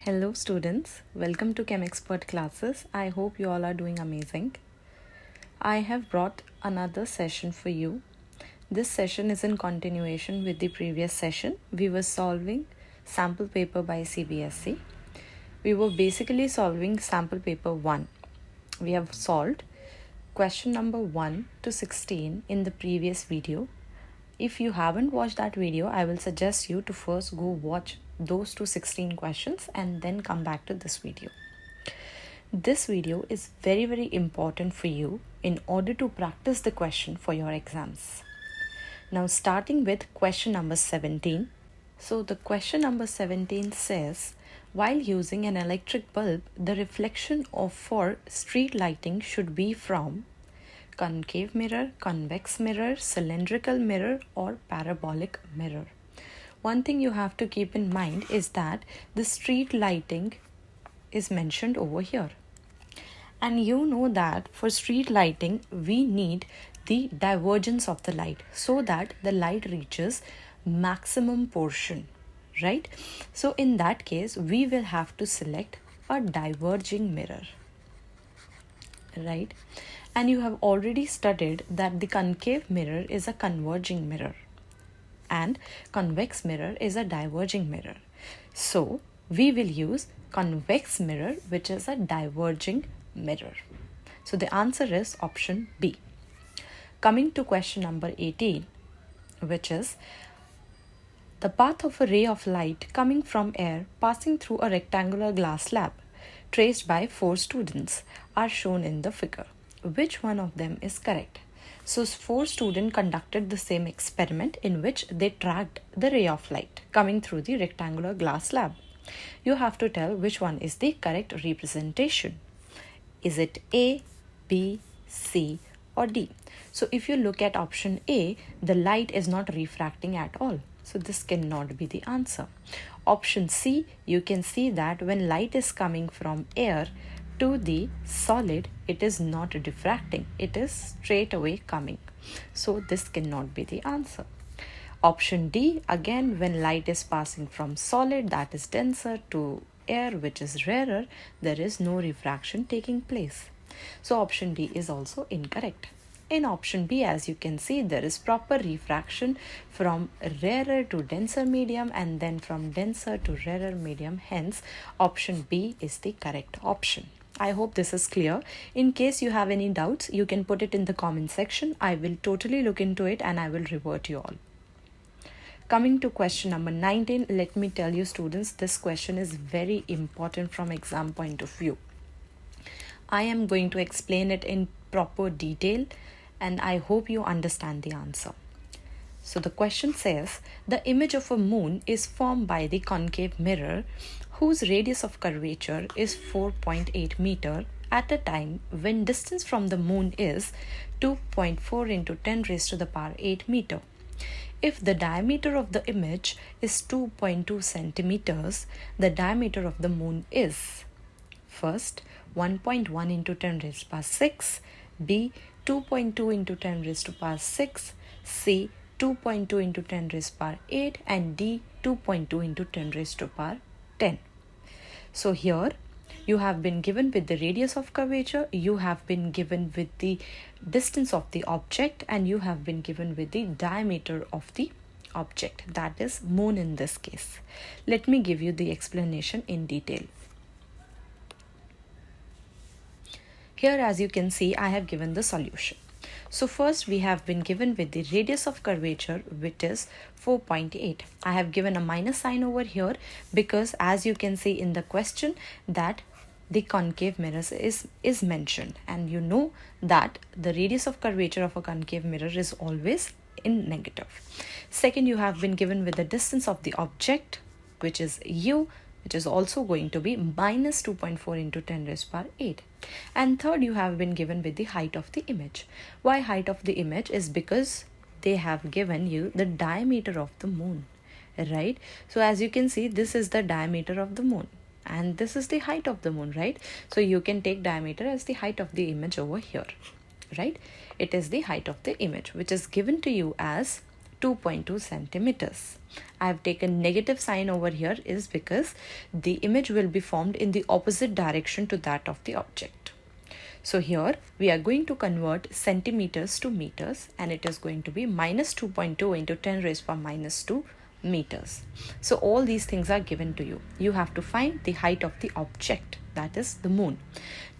Hello students, welcome to Chem Expert classes. I hope you all are doing amazing. I have brought another session for you. This session is in continuation with the previous session. We were solving sample paper by CBSE. We were basically solving sample paper 1. We have solved question number 1 to 16 in the previous video. If you haven't watched that video, I will suggest you to first go watch those 16 questions and then come back to this video. This video is very important for you in order to practice the question for your exams. Now starting with question number 17. So the question number 17 says, while using an electric bulb, the reflection for street lighting should be from concave mirror, convex mirror, cylindrical mirror, or parabolic mirror. One thing you have to keep in mind is that the street lighting is mentioned over here. And you know that for street lighting, we need the divergence of the light so that the light reaches maximum portion, right? So in that case, we will have to select a diverging mirror, right? And you have already studied that the concave mirror is a converging mirror and convex mirror is a diverging mirror. So we will use convex mirror, which is a diverging mirror. So the answer is option B. Coming to question number 18, which is the path of a ray of light coming from air passing through a rectangular glass slab traced by 4 students are shown in the figure. Which one of them is correct? So 4 students conducted the same experiment in which they tracked the ray of light coming through the rectangular glass slab. You have to tell which one is the correct representation. Is it A, B, C, or D? So if you look at option A, the light is not refracting at all. So this cannot be the answer. Option C, you can see that when light is coming from air to the solid, it is not diffracting. It is straight away coming. So this cannot be the answer. Option D, again, when light is passing from solid, that is denser, to air, which is rarer, there is no refraction taking place. So option D is also incorrect. In option B, as you can see, there is proper refraction from rarer to denser medium and then from denser to rarer medium. Hence, option B is the correct option. I hope this is clear. In case you have any doubts, you can put it in the comment section. I will totally look into it and I will revert you all. Coming to question number 19, let me tell you students, this question is very important from exam point of view. I am going to explain it in proper detail and I hope you understand the answer. So the question says, the image of a moon is formed by the concave mirror whose radius of curvature is 4.8 meter at a time when distance from the moon is 2.4 into 10 raised to the power 8 meter. If the diameter of the image is 2.2 centimeters, the diameter of the moon is first 1.1 into 10 raised to the power 6, B 2.2 into 10 raised to the power 6, C 2.2 into 10 raised to the power 8, and D 2.2 into 10 raised to the power 10. So here you have been given with the radius of curvature, you have been given with the distance of the object, and you have been given with the diameter of the object, that is moon in this case. Let me give you the explanation in detail. Here, as you can see, I have given the solution. So first we have been given with the radius of curvature, which is 4.8. I have given a minus sign over here because as you can see in the question that the concave mirror is mentioned, and you know that the radius of curvature of a concave mirror is always in negative. Second, you have been given with the distance of the object, which is u, which is also going to be minus 2.4 into 10 raised to the power 8. And third, you have been given with the height of the image. Why height of the image? Is because they have given you the diameter of the moon, right? So as you can see, this is the diameter of the moon and this is the height of the moon, right? So you can take diameter as the height of the image over here, right? It is the height of the image, which is given to you as 2.2 centimeters. I have taken negative sign over here is because the image will be formed in the opposite direction to that of the object. So here we are going to convert centimeters to meters, and it is going to be minus 2.2 into 10 raised power minus 2 meters. So all these things are given to you. You have to find the height of the object, that is the moon.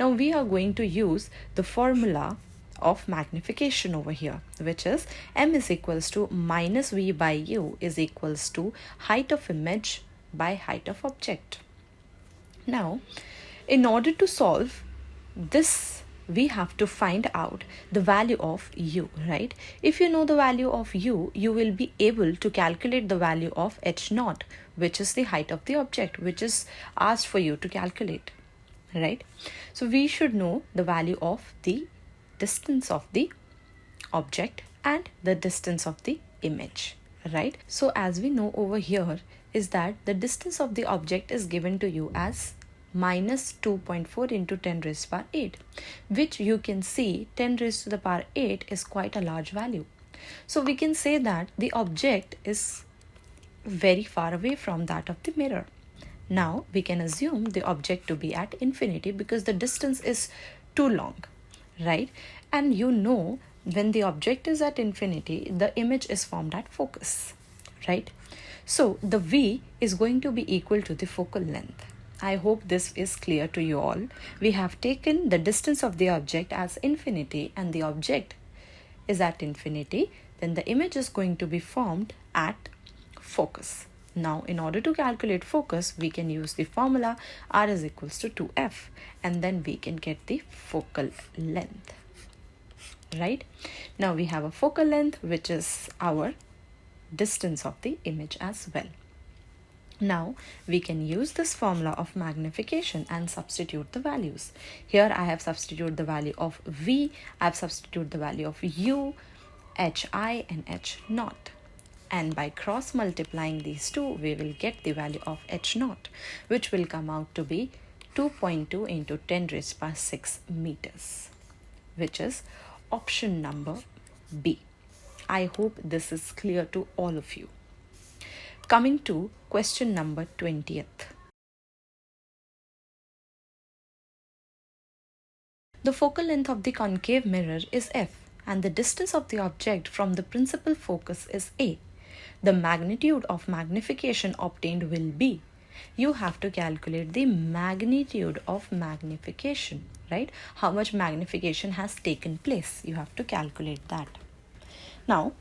Now we are going to use the formula of magnification over here, which is m is equals to minus v by u is equals to height of image by height of object. Now, in order to solve this, we have to find out the value of u, right? If you know the value of u, you will be able to calculate the value of h naught, which is the height of the object, which is asked for you to calculate, right? So we should know the value of the distance of the object and the distance of the image, right? So as we know over here is that the distance of the object is given to you as minus 2.4 into 10 raised to the power 8, which you can see 10 raised to the power 8 is quite a large value. So we can say that the object is very far away from that of the mirror. Now we can assume the object to be at infinity because the distance is too long, right? And you know when the object is at infinity, the image is formed at focus, right? So the V is going to be equal to the focal length. I hope this is clear to you all. We have taken the distance of the object as infinity and the object is at infinity, then the image is going to be formed at focus. Now, in order to calculate focus, we can use the formula r is equals to 2f, and then we can get the focal length, right? Now, we have a focal length, which is our distance of the image as well. Now, we can use this formula of magnification and substitute the values. Here, I have substituted the value of v, I have substituted the value of u, hi, and h naught. And by cross multiplying these two, we will get the value of h naught, which will come out to be 2.2 into 10 raised to the power 6 meters, which is option number B. I hope this is clear to all of you. Coming to question number 20th. The focal length of the concave mirror is f, and the distance of the object from the principal focus is a. The magnitude of magnification obtained will be. You have to calculate the magnitude of magnification, right? How much magnification has taken place. You have to calculate that. Now,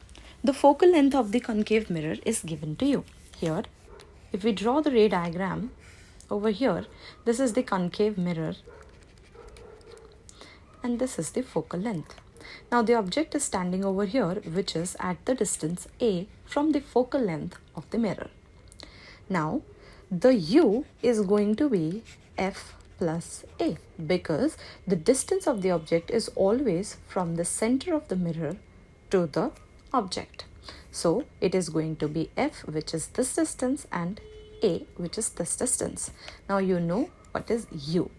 the focal length of the concave mirror is given to you. Here, if we draw the ray diagram over here, this is the concave mirror and this is the focal length. Now the object is standing over here, which is at the distance a from the focal length of the mirror. Now the u is going to be f plus a because the distance of the object is always from the center of the mirror to the object. So it is going to be f, which is this distance, and a, which is this distance. Now you know what is u.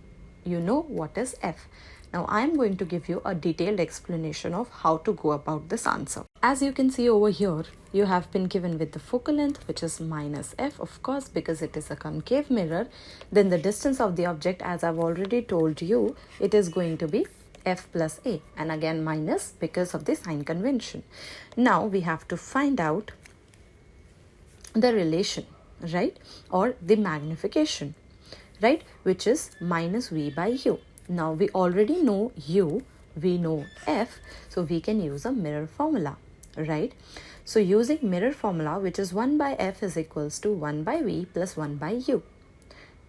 You know what is f. Now I am going to give you a detailed explanation of how to go about this answer. As you can see over here, you have been given with the focal length, which is minus f, of course, because it is a concave mirror. Then the distance of the object, as I've already told you, it is going to be f plus a, and again minus because of the sign convention. Now we have to find out the relation, right, or the magnification, right, which is minus v by u. Now we already know u, we know f, so we can use a mirror formula, right? So using mirror formula, which is 1 by f is equals to 1 by v plus 1 by u.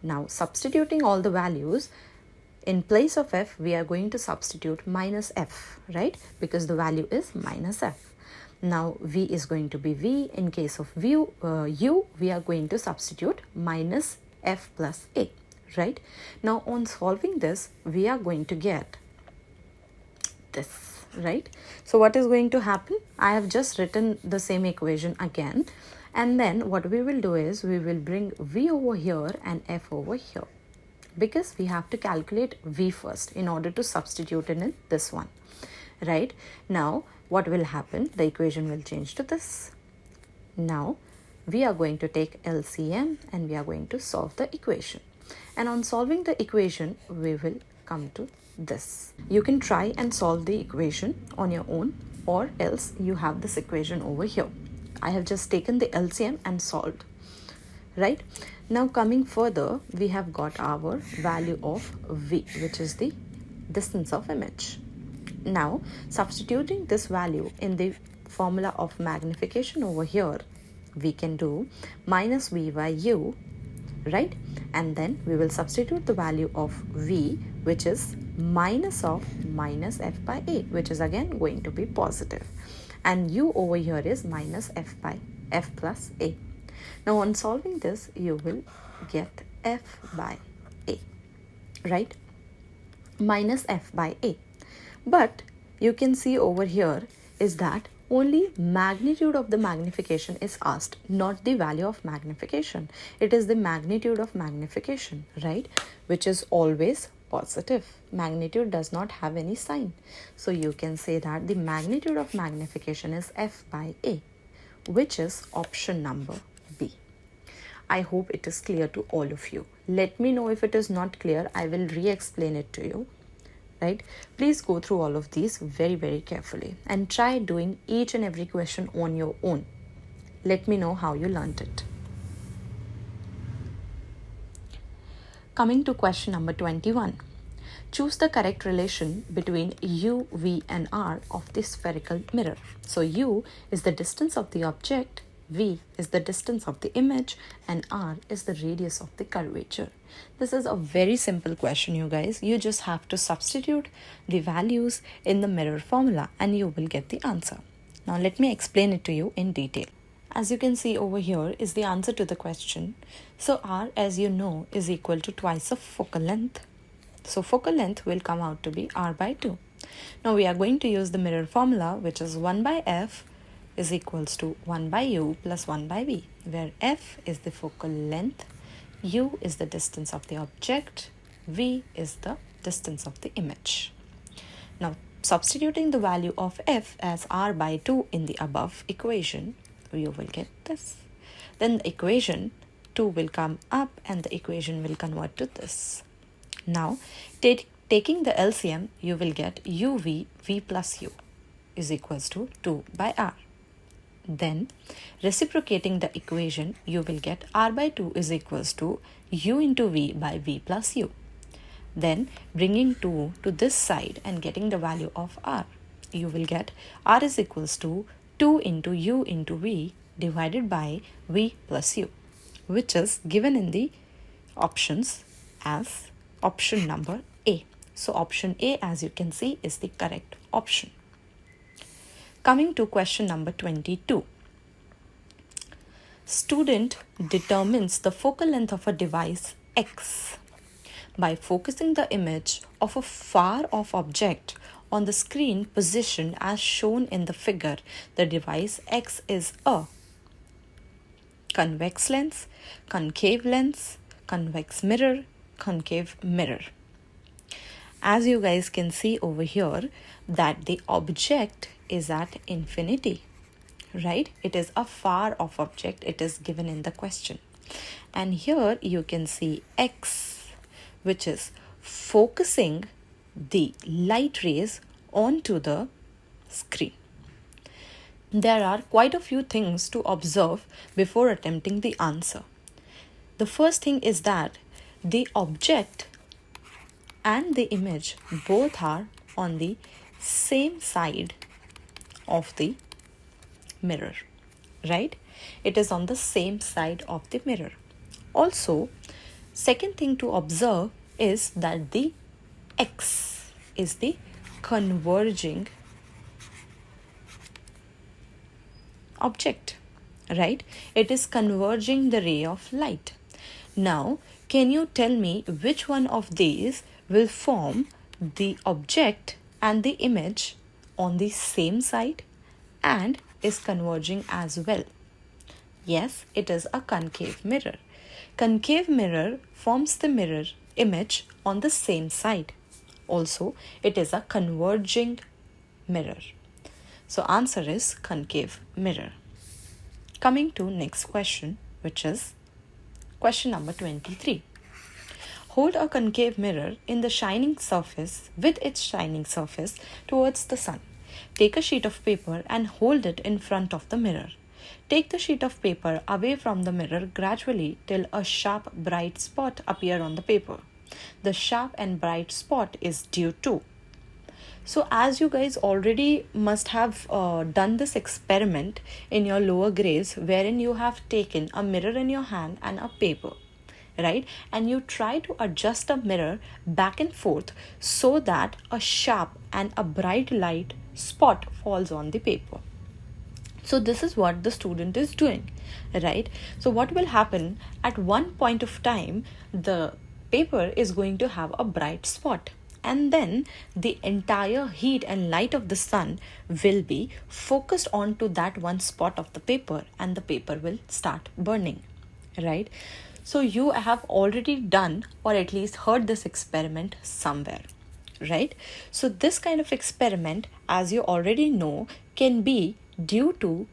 Now substituting all the values, in place of f, we are going to substitute minus f, right? Because the value is minus f. Now v is going to be v. In case of u, we are going to substitute minus f plus a, right? Now on solving this, we are going to get this, right? So what is going to happen? I have just written the same equation again. And then what we will do is we will bring v over here and f over here, because we have to calculate v first in order to substitute it in this one, right? Now what will happen? The equation will change to this, Now we are going to take LCM and we are going to solve the equation. And on solving the equation, we will come to this. You can try and solve the equation on your own, or else you have this equation over here. I have just taken the LCM and solved. Right? Now coming further, we have got our value of V, which is the distance of image. Now substituting this value in the formula of magnification over here, we can do minus V by U, right? And then we will substitute the value of V, which is minus of minus F by A, which is again going to be positive. And U over here is minus F by F plus A. Now on solving this, you will get F by A, right? Minus F by A. But you can see over here is that only magnitude of the magnification is asked, not the value of magnification. It is the magnitude of magnification, right? Which is always positive. Magnitude does not have any sign. So you can say that the magnitude of magnification is F by A, which is option number B. I hope it is clear to all of you. Let me know if it is not clear. I will re-explain it to you. Right? Please go through all of these very, very carefully and try doing each and every question on your own. Let me know how you learnt it. Coming to question number 21. Choose the correct relation between U, V and R of the spherical mirror. So U is the distance of the object, V is the distance of the image, and R is the radius of the curvature. This is a very simple question, you guys. You just have to substitute the values in the mirror formula and you will get the answer. Now let me explain it to you in detail. As you can see over here is the answer to the question. So R, as you know, is equal to twice of focal length. So focal length will come out to be R by 2. Now we are going to use the mirror formula, which is 1 by F is equals to 1 by U plus 1 by V, where F is the focal length, U is the distance of the object, V is the distance of the image. Now substituting the value of F as R by 2 in the above equation, you will get this. Then the equation 2 will come up and the equation will convert to this. Now taking the LCM, you will get UV, V plus U is equals to 2 by R. Then reciprocating the equation, you will get R by 2 is equals to U into V by V plus U. Then bringing 2 to this side and getting the value of R, you will get R is equals to 2 into U into V divided by V plus U, which is given in the options as option number A. So option A, as you can see, is the correct option. Coming to question number 22. Student determines the focal length of a device X by focusing the image of a far off object on the screen position as shown in the figure. The device X is a convex lens, concave lens, convex mirror, concave mirror. As you guys can see over here that the object is at infinity, right? It is a far off object. It is given in the question. And here you can see X, which is focusing the light rays onto the screen. There are quite a few things to observe before attempting the answer. The first thing is that the object and the image both are on the same side of the mirror, right? It is on the same side of the mirror. Also, second thing to observe is that the X is the converging object, right? It is converging the ray of light. Now, can you tell me which one of these will form the object and the image on the same side and is converging as well? Yes, it is a concave mirror. Concave mirror forms the mirror image on the same side. Also, it is a converging mirror. So answer is concave mirror. Coming to next question, which is question number 23. Hold a concave mirror in the shining surface with its shining surface towards the sun. Take a sheet of paper and hold it in front of the mirror. Take the sheet of paper away from the mirror gradually till a sharp bright spot appear on the paper. The sharp and bright spot is due to. So as you guys already must have done this experiment in your lower grades, wherein you have taken a mirror in your hand and a paper, right, and you try to adjust the mirror back and forth so that a sharp and a bright light spot falls on the paper. So this is what the student is doing, right? So what will happen, at one point of time the paper is going to have a bright spot, and then the entire heat and light of the sun will be focused onto that one spot of the paper, and the paper will start burning, right? So you have already done or at least heard this experiment somewhere, right? So this kind of experiment, as you already know, can be due to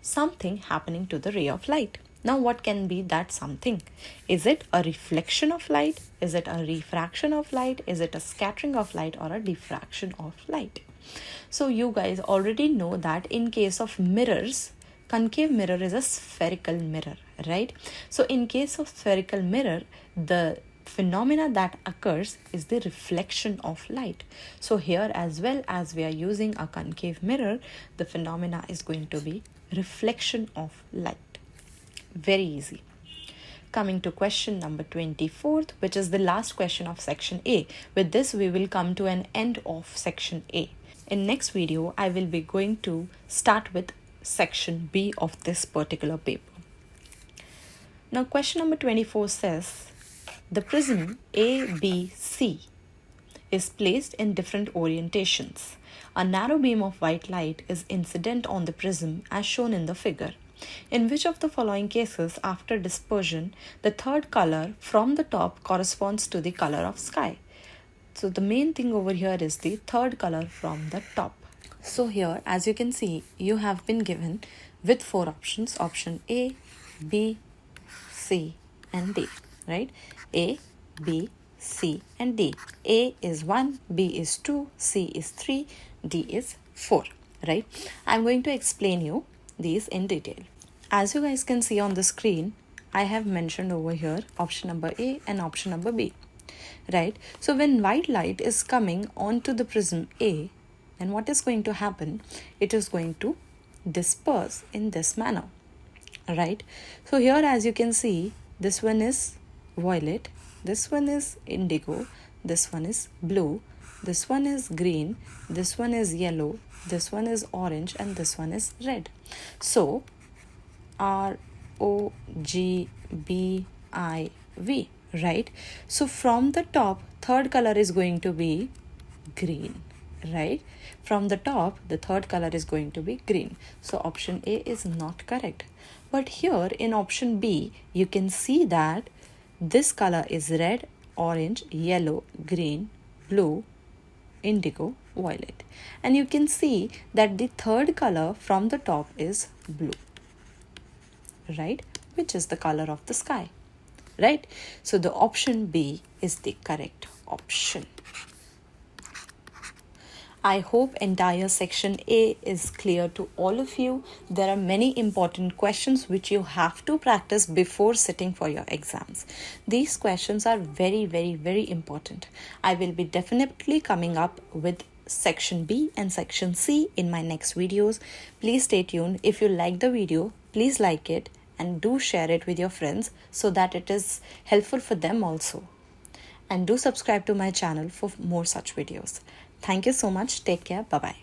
something happening to the ray of light. Now what can be that something? Is it a reflection of light? Is it a refraction of light? Is it a scattering of light or a diffraction of light? So you guys already know that in case of mirrors, concave mirror is a spherical mirror, right? So in case of spherical mirror, the phenomena that occurs is the reflection of light. So here as well, as we are using a concave mirror, the phenomena is going to be reflection of light. Very easy. Coming to question number 24th, which is the last question of section A. With this, we will come to an end of section A. In next video, I will be going to start with section B of this particular paper. Now question number 24 says, the prism ABC is placed in different orientations. A narrow beam of white light is incident on the prism as shown in the figure. In which of the following cases, after dispersion, the third color from the top corresponds to the color of sky? So the main thing over here is the third color from the top. So here, as you can see, you have been given with 4 options, option A, B, C and D, right? A, B, C and D. A is 1, B is 2, C is 3, D is 4, right? I'm going to explain you these in detail. As you guys can see on the screen, I have mentioned over here option number A and option number B, right? So when white light is coming onto the prism A, then what is going to happen? It is going to disperse in this manner, right? So here, as you can see, this one is violet, this one is indigo, this one is blue, this one is green, this one is yellow, this one is orange, and this one is red. So R, O, G, B, I, V, right? So from the top, third color is going to be green, right? From the top, the third color is going to be green. So option A is not correct. But here in option B, you can see that this color is red, orange, yellow, green, blue, indigo, violet. And you can see that the third color from the top is blue, right? Which is the color of the sky, right? So the option B is the correct option. I hope entire section A is clear to all of you. There are many important questions which you have to practice before sitting for your exams. These questions are very, very, very important. I will be definitely coming up with section B and section C in my next videos. Please stay tuned. If you like the video, please like it and do share it with your friends so that it is helpful for them also. And do subscribe to my channel for more such videos. Thank you so much. Take care. Bye-bye.